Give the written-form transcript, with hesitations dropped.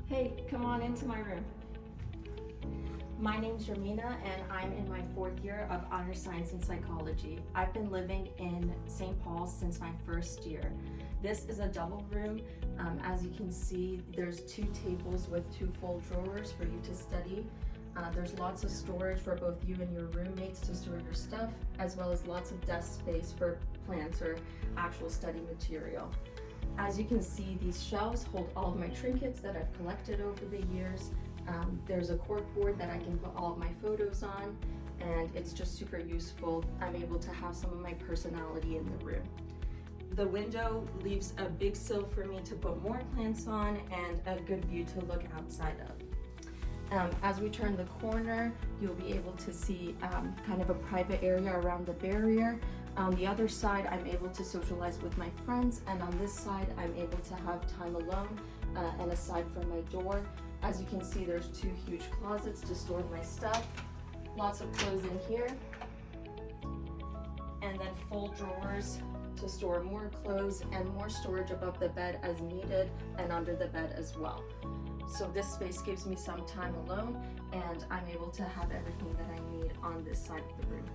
Hey, come on into my room. My name's ROmina and I'm in my 4th year of Honor Science and Psychology. I've been living in St. Paul since my 1st year. This is a double room. As you can see, there's 2 tables with 2 full drawers for you to study. There's lots of storage for both you and your roommates to store your stuff, as well as lots of desk space for plants or actual study material. As you can see, these shelves hold all of my trinkets that I've collected over the years. There's a cork board that I can put all of my photos on, and it's just super useful. I'm able to have some of my personality in the room. The window leaves a big sill for me to put more plants on and a good view to look outside of. As we turn the corner, you'll be able to see kind of a private area around the barrier. On the other side, I'm able to socialize with my friends, and on this side, I'm able to have time alone and aside from my door. As you can see, there's 2 huge closets to store my stuff, lots of clothes in here, and then full drawers to store more clothes and more storage above the bed as needed and under the bed as well. So this space gives me some time alone, and I'm able to have everything that I need on this side of the room.